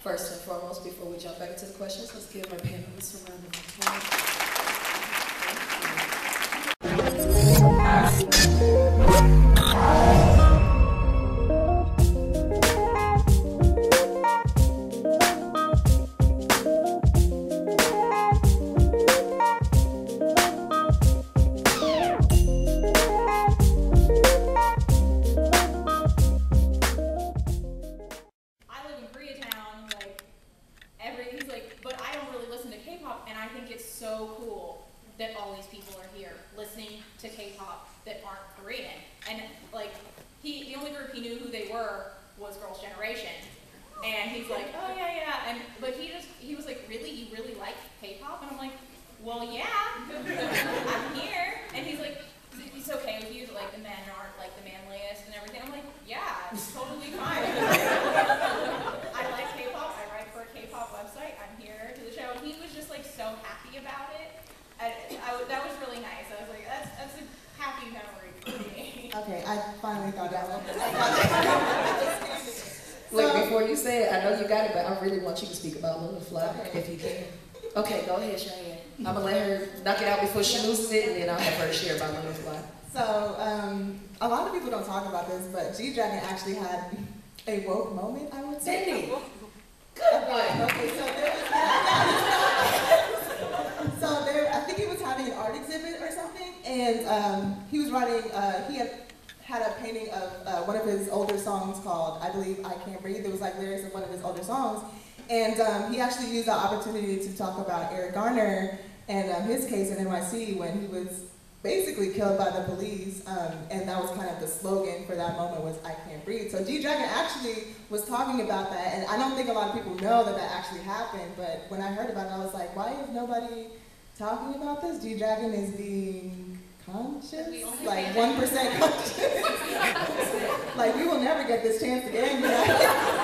First and foremost, before we jump back into the questions, let's give our panelists a round of applause. If you can. Okay, go ahead, Cheyenne. I'm gonna let her knock it out before she loses it, and then I'll have her share about Love and Fly. So, a lot of people don't talk about this, but G-Dragon actually had a woke moment, I would say. Didn't he? Good one. Okay, so I think he was having an art exhibit or something, and he was writing, he had a painting of one of his older songs called, I believe, I Can't Breathe. It was like lyrics of one of his older songs. And he actually used the opportunity to talk about Eric Garner and his case in NYC when he was basically killed by the police, and that was kind of the slogan for that moment was I Can't Breathe. So G-Dragon actually was talking about that, and I don't think a lot of people know that that actually happened, but when I heard about it, I was like, why is nobody talking about this? G-Dragon is being conscious? Like 1% conscious? Like, we will never get this chance again, you know?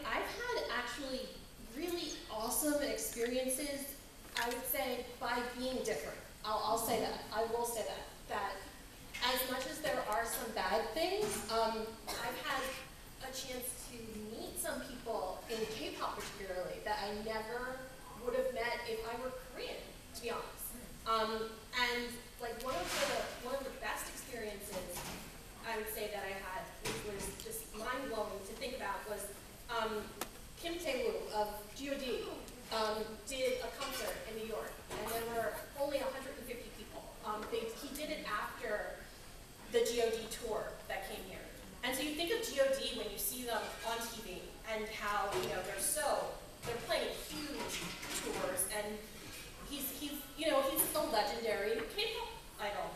I've had actually really awesome experiences, I would say, by being different. I'll say that. I will say that. That as much as there are some bad things, I've had a chance to meet some people in K-pop particularly that I never would have met if I were Korean, to be honest. And like one of the best experiences I would say that I had, which was just mind-blowing to think about, was Kim Tae-woo of G.O.D. Did a concert in New York, and there were only 150 people. He did it after the G.O.D. tour that came here. And so you think of G.O.D. when you see them on TV, and how, you know, they're playing huge tours, and he's the legendary K-pop idol.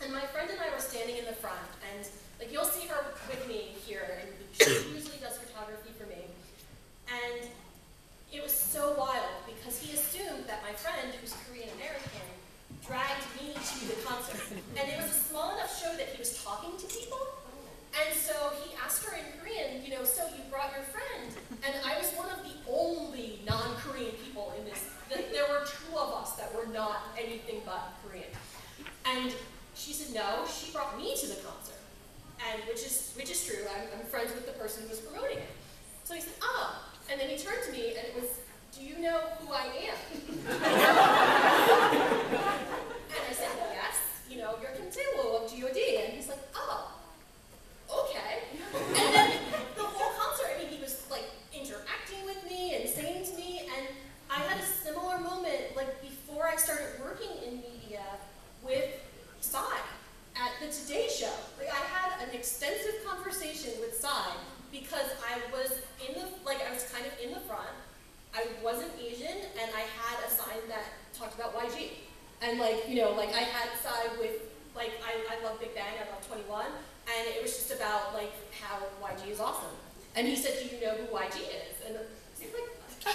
And my friend and I were standing in the front, and like you'll see her with me here, and she usually does photography for me. And it was so wild because he assumed that my friend, who's Korean American, dragged me to the concert. And it was a small enough show that he was talking to people. And so he asked her in Korean, you know, so you brought your friend. And I was one of the only non-Korean people in this. There were two of us that were not anything but Korean. And she said, no, she brought me to the concert. And which is true. I'm friends with the person who was promoting it. So he said, oh. And then he turned to me and it was, do you know who I am? And I said, yes, you know, you're Kim Tae-woo of G.O.D. And he's like, oh, okay. And then the whole concert, I mean, he was like interacting with me and saying to me, and I had a similar moment like before I started working in media with Psy at the Today Show. Like I had an extensive conversation with Psy because I was kind of in the front. I wasn't Asian, and I had a sign that talked about YG. And like, you know, like I had Psy with, like, I love Big Bang, I love 21, and it was just about like how YG is awesome. And he said, do you know who YG is? And I was like, yeah.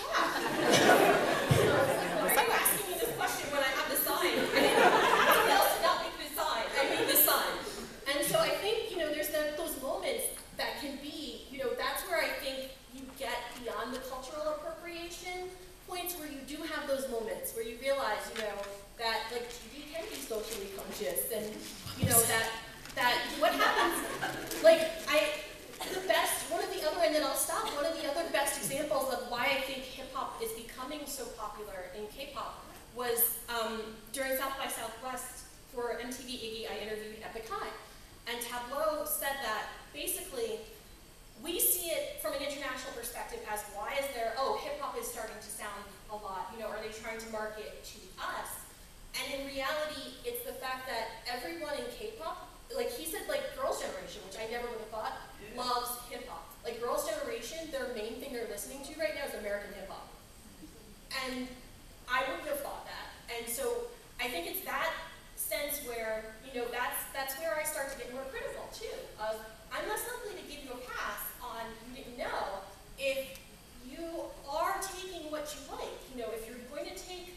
Why are you asking me this question when I have the sign? I didn't know anyone else did not make this sign. I made this sign. And so I think, you know, there's those moments that can be, you know, that's where I think you get beyond the cultural appropriation points where you do have those moments where you realize, you know, that like you can be socially conscious and, you know, that what happens Tableau said that basically we see it from an international perspective as why is there, oh, hip hop is starting to sound a lot, you know, are they trying to market to us? And in reality, it's the fact that everyone in K-pop, like he said, like Girls' Generation, which I never would have thought, loves hip hop. Like Girls' Generation, their main thing they're listening to right now is American hip hop. And I wouldn't have thought that. And so I think it's that sense where, you know, that's where I start to get more critical too. Of I'm less likely to give you a pass on you didn't know if you are taking what you like. You know, if you're going to take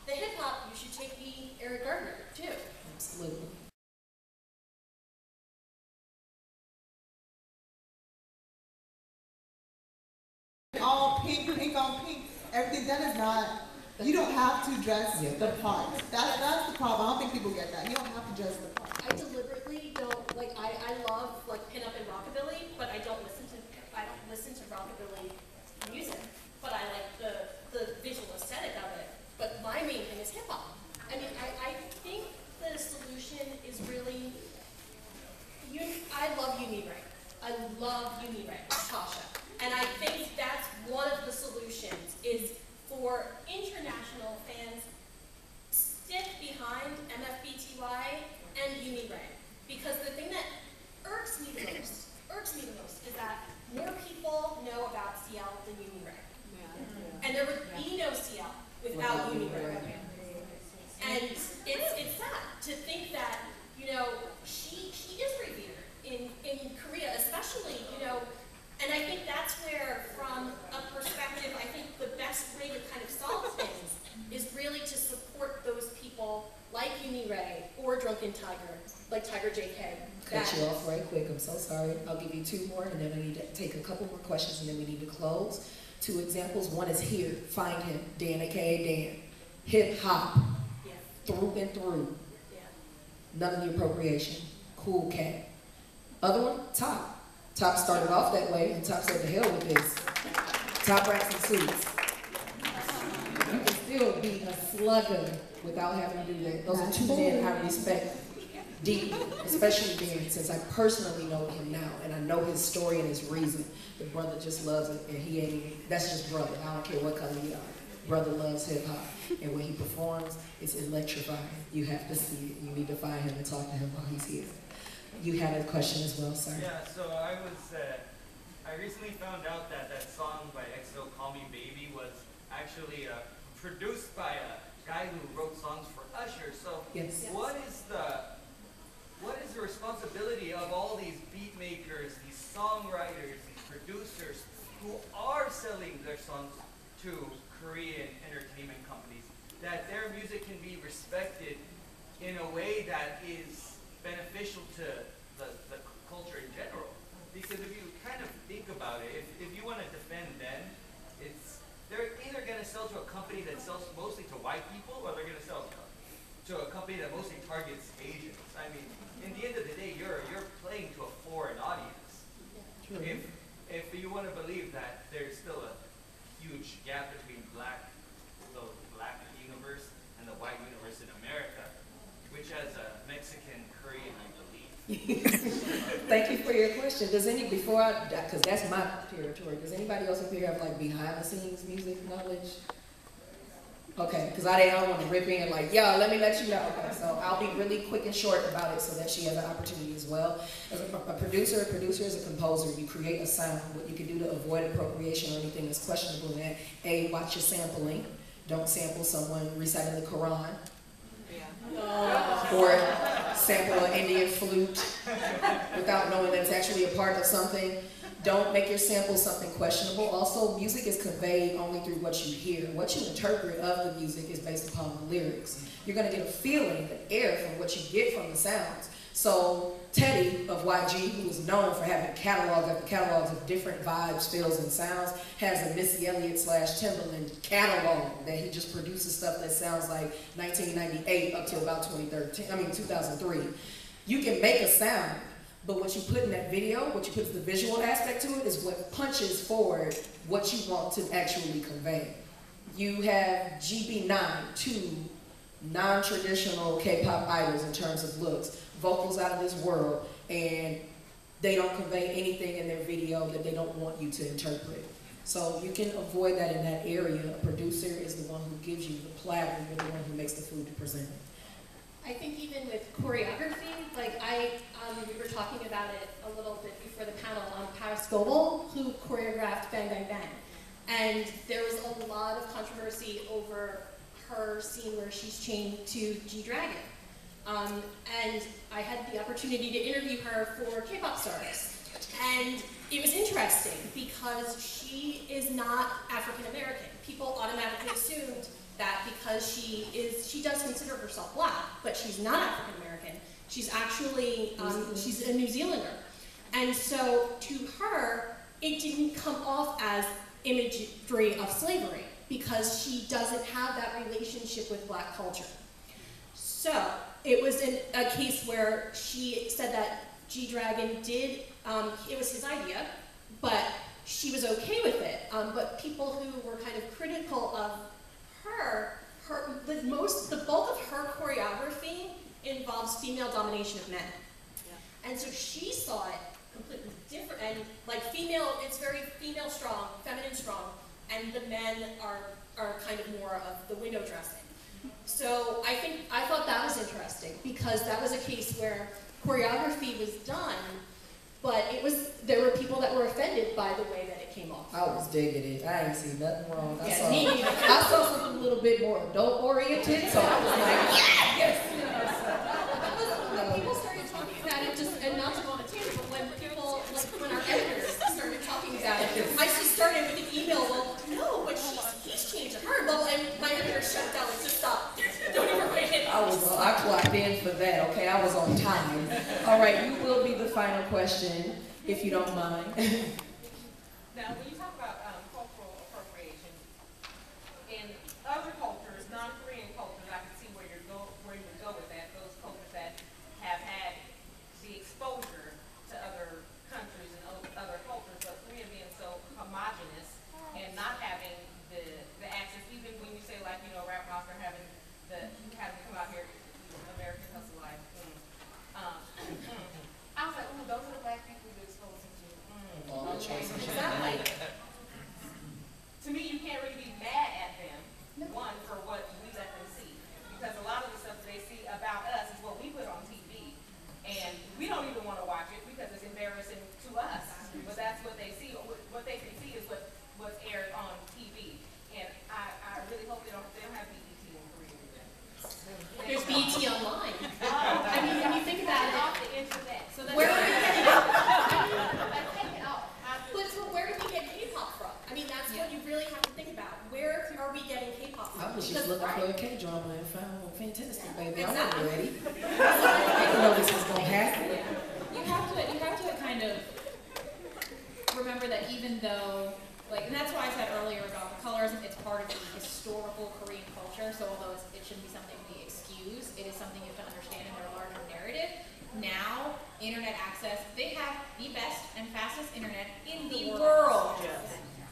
the hip hop, you should take the Eric Gardner too. Absolutely. All pink, pink on pink. Everything that is not. You don't have to dress the part. That's the problem. I don't think people get that. You don't have to dress the part. I deliberately don't like. I love like pinup and rockabilly, but I don't listen to rockabilly music. But I like the visual aesthetic of it. But my main thing is hip hop. I mean, I think the solution is really. I love Uniray. I love Uniray, Tasha, and I think that's one of the solutions is for international fans stick behind MFBTY and Uniray. Because the thing that irks me the most is that more people know about CL than Uniray. Yeah. And there would be no CL without Uniray. And it's sad to think that, you know, she is revered in Korea, especially, you know, and I think that's where, from a perspective, I think the best way to kind of solve things is really to support those people like Uniray or Drunken Tiger, like Tiger JK. Cut you off right quick, I'm so sorry. I'll give you 2 more and then I need to take a couple more questions and then we need to close. 2 examples, one is here, find him, Dan aka Dan. Hip hop, Yeah. through and through. Yeah. None of the appropriation, cool cat. Other one, Top. Top started off that way, and Top said, "To hell with this." Top racks and suits. You can still be a slugger without having to do that. Those are 2 men I respect deeply, especially Dan, since I personally know him now, and I know his story and his reason. The brother just loves it, and he ain't, that's just brother. I don't care what color you are. Brother loves hip hop, and when he performs, it's electrifying. You have to see it. You need to find him and talk to him while he's here. You had a question as well, sir. Yeah, so I recently found out that that song by EXO, Call Me Baby, was actually produced by a guy who wrote songs for Usher. So Yes. what is the responsibility of all these beat makers, these songwriters, these producers who are selling their songs to Korean entertainment companies, that their music can be respected in a way that is beneficial to the culture in general? Because if you kind of think about it, if you want to defend them, they're either going to sell to a company that sells mostly to white people, or they're going to sell to a company that mostly targets Asians. I mean, in the end of the day, you're playing to a foreign audience. True. If you want to believe that there's still a huge gap between the black universe and the white universe in America, which has a Mexican, Korean, I believe. Thank you for your question. Because that's my territory, does anybody else up here have like behind the scenes music knowledge? Okay, because I don't want to rip in like, yo, let me let you know. Okay, so I'll be really quick and short about it so that she has an opportunity as well. As a producer is a composer. You create a sound. What you can do to avoid appropriation or anything that's questionable in that, A, watch your sampling. Don't sample someone reciting the Quran. Or sample an Indian flute without knowing that it's actually a part of something. Don't make your sample something questionable. Also, music is conveyed only through what you hear. What you interpret of the music is based upon the lyrics. You're going to get a feeling, an air from what you get from the sounds. So Teddy of YG, who is known for having catalogs of different vibes, feels, and sounds, has a Missy Elliott / Timbaland catalog that he just produces stuff that sounds like 1998 up to about 2003. You can make a sound, but what you put in that video, what you put as the visual aspect to it, is what punches forward what you want to actually convey. You have GB9, 2 non-traditional K-pop idols in terms of looks. vocals out of this world, and they don't convey anything in their video that they don't want you to interpret. So you can avoid that in that area. A producer is the one who gives you the platter, you're the one who makes the food to present it. I think even with choreography, like we were talking about it a little bit before the panel on Paris Goebel, who choreographed Bang Bang Bang. And there was a lot of controversy over her scene where she's chained to G-Dragon. And I had the opportunity to interview her for K-pop Stars. And it was interesting because she is not African American. People automatically assumed that because she does consider herself black, but she's not African American. She's actually, she's a New Zealander. And so to her, it didn't come off as imagery of slavery because she doesn't have that relationship with black culture. So it was a case where she said that G-Dragon did, it was his idea, but she was okay with it. But people who were kind of critical of the bulk of her choreography involves female domination of men. Yeah. And so she saw it completely different, and like it's very female strong, feminine strong, and the men are kind of more of the window dressing. So I thought that was interesting because that was a case where choreography was done, but there were people that were offended by the way that it came off. I was digging it. I ain't seen nothing wrong. I Yeah, saw something a little bit more adult oriented, so I was like, yes. When people started talking about it, and not to go on a tangent, but when our editors started talking about it, I just started with an email, well, no, but he's changed her. Well, and my editor shut down and just stopped. Don't even write it. I clocked in for that, okay? I was on time. All right, you will be the final question, if you don't mind. Now, when you talk about cultural appropriation, in other cultures, non-Korean cultures, I can see where you would go with that. Those cultures that have had the exposure to other countries and other cultures, but Korea being so homogenous and not having the access, even when you say like, you know, Rap Monster having to come out here, American Hustle Life. I was like, ooh, those are the black people you're exposing to. Exactly. To me, you can't really be mad at them, one, for what we let them see. Because a lot of the stuff that they see about us is what we put on TV. And we don't even want to watch it because it's embarrassing to us. But that's what they see. What they can see is what's aired on TV. And I really hope they don't have BET in Korea. There's BET Online. I mean, when you think about it, off the internet. So that's where are we getting it? take it off. But where do we get K-pop from? I mean, that's what you really have to think about. Where are we getting K-pop from? I was just looking for a K-drama and found one fantastic, baby. I'm Exactly. ready. I didn't know this was going to happen. You have to kind of remember that even though, like, and that's why I said earlier about the colorism, it's part of the historical Korean culture, so although it shouldn't be something we excuse, it is something you have to understand in their larger narrative. Now, internet access, they have the best and fastest internet in the world.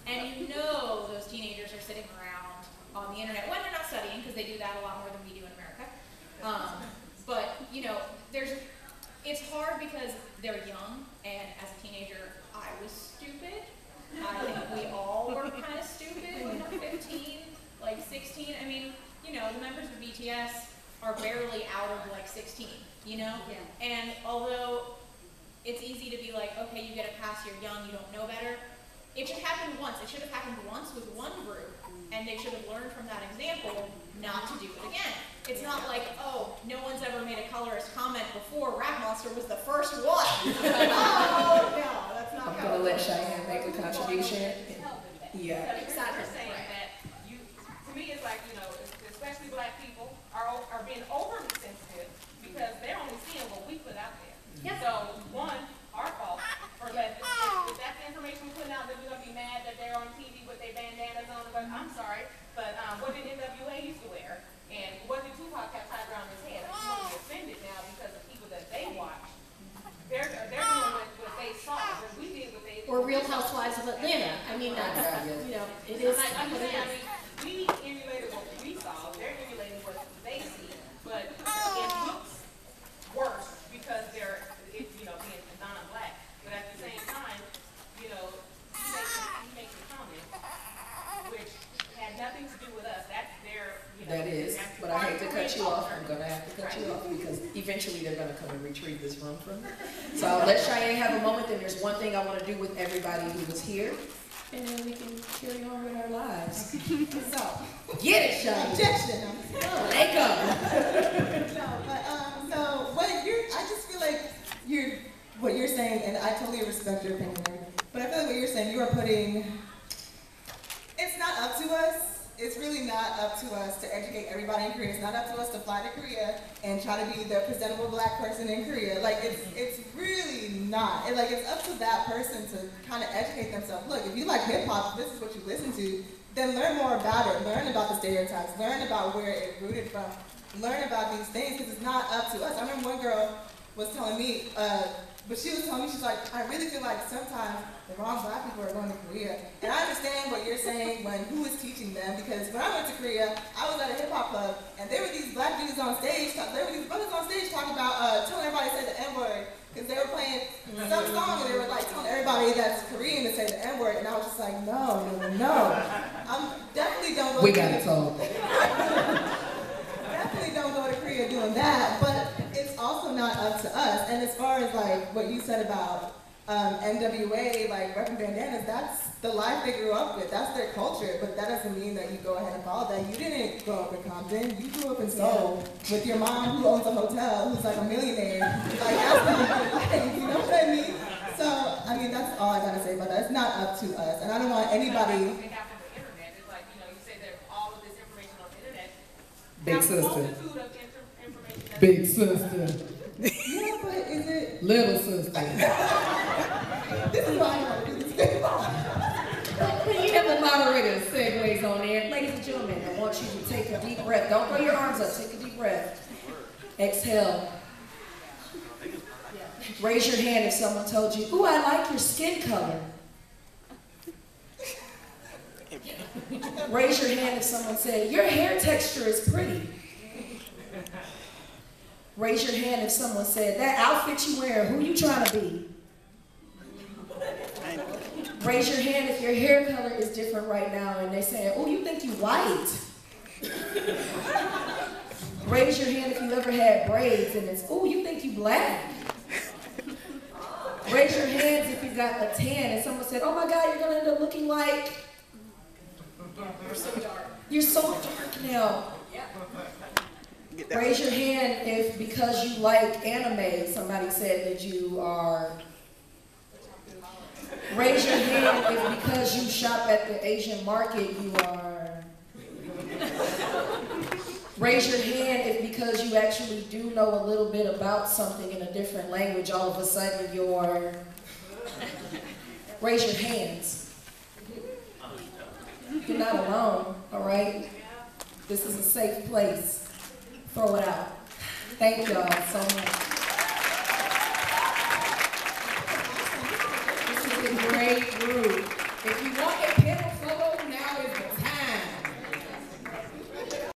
And you know those teenagers are sitting around on the internet when they're not studying, because they do that a lot more than we do in America. But, you know, it's hard because they're young, and as a teenager, I was stupid. I think we all were kind of stupid when we're 15, like 16. I mean, you know, the members of BTS are barely out of like 16, you know? Yeah. And although it's easy to be like, okay, you get a pass, you're young, you don't know better, it should happen once. It should have happened once with one group, and they should have learned from that example not to do it again. It's not like, oh, no one's ever made a colorist comment before, Rap Monster was the first one. Oh, no, that's not I'm how going to it let works. Cheyenne make a contribution. Yeah. Exactly. Saying that to me, it's like, you know, especially black people are being overly sensitive because they're only seeing what we put out there. Yeah. So one, our fault for that. If that's the information we're putting out, then we're gonna be mad that they're on TV with their bandanas on. But I'm sorry, but what did NWA used to wear? And what did Tupac have tied around his head? I'm going to be offended now because of people that they watch. They're doing what they saw, but we did what they. Or Real Housewives of Atlanta. I mean, that's, you know, it is. I'm saying, I mean, we emulated what we saw. They're emulating what they see, but it looks worse because gonna retrieve this room from me. So I'll let Cheyenne have a moment, then there's one thing I wanna do with everybody who was here, and then we can carry on with our lives. So, Get it, Cheyenne. objection. Let go. No, but so I just feel like what you're saying, and I totally respect your opinion, but I feel like what you're saying, you are putting. It's not up to us. It's really not up to us to educate everybody in Korea. It's not up to us to fly to Korea and try to be the presentable black person in Korea. Like it's really not. It's up to that person to kind of educate themselves. Look, if you like hip hop, this is what you listen to. Then learn more about it. Learn about the stereotypes. Learn about where it rooted from. Learn about these things because it's not up to us. I remember one girl was telling me, but she was telling me, she's like, I really feel like sometimes the wrong black people are going to Korea. And I understand what you're saying when who is teaching them, because when I went to Korea, I was at a hip hop club, and there were these black dudes on stage, there were these brothers on stage talking about, telling everybody to say the N-word, because they were playing some song, and they were like telling everybody that's Korean to say the N-word, and I was just like, no. I'm definitely don't go We got it told. Definitely don't go to Korea doing that, but it's also not up to us. And as far as like what you said about NWA, like repping bandanas, that's the life they grew up with. That's their culture, but that doesn't mean that you go ahead and follow that. You didn't grow up in Compton. You grew up in Seoul with your mom who owns a hotel, who's like a millionaire. Like that's not your life, you know what I mean? So, I mean, that's all I gotta say about that. It's not up to us, and I don't want anybody. They have on the internet. It's like, you say that all of this information on the internet. Big Now, sister. multitude of information that's Big sister. Yeah, but is it? Little sister. This is why I want to do this. You have the moderator segues on there. Ladies and gentlemen, I want you to take a deep breath. Don't throw your arms up. Take a deep breath. Exhale. Raise your hand if someone told you, ooh, I like your skin color. Raise your hand if someone said, your hair texture is pretty. Raise your hand if someone said, that outfit you wear, who you trying to be? Raise your hand if your hair color is different right now and they say, oh, you think you white. Raise your hand if you ever had braids and it's, oh, you think you black. Raise your hands if you got a tan and someone said, oh my God, you're gonna end up looking like, You're so dark. you're so dark now. Raise your hand if because you like anime, somebody said that you are. Raise your hand if because you shop at the Asian market, you are. Raise your hand if because you actually do know a little bit about something in a different language, all of a sudden you're. Raise your hands. You're not alone, all right? This is a safe place. Throw it out. Thank y'all so much. This is a great group. If you want a panel photo,